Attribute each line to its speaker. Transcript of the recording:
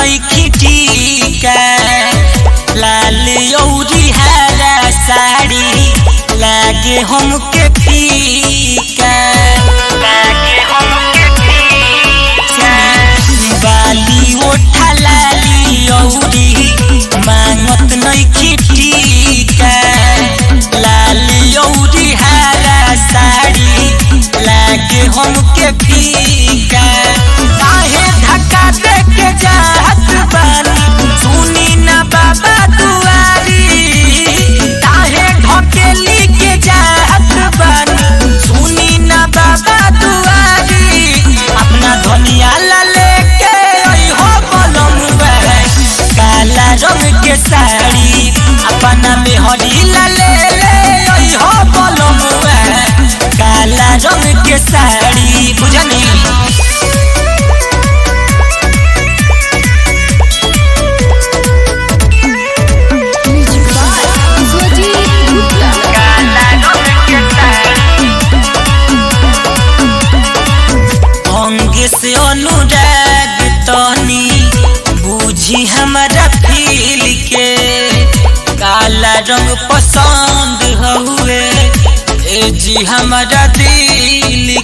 Speaker 1: नइखी टीका लाल औरी हरा साड़ी लागे हमके फीका बाली ओठा लाली औरी मांगत नइखी टीका लाल औरी हरा साड़ी लागे हमके फीका काहे धक्का देके जात बानी सुनी ना बाबा दुआरी काहे ढकेली के जात बानी सुनी ना बाबा दुआरी अपना धनिया ला लेके आई हो बलमुआ काला रंग के साड़ी अपना में हरी ला ले आई हो बलमुआ काला रंग के साड़ी बुझनी से अनुराग तनी बुझी हमारा फील के काला रंग पसंद हुए ए जी हमारा दिल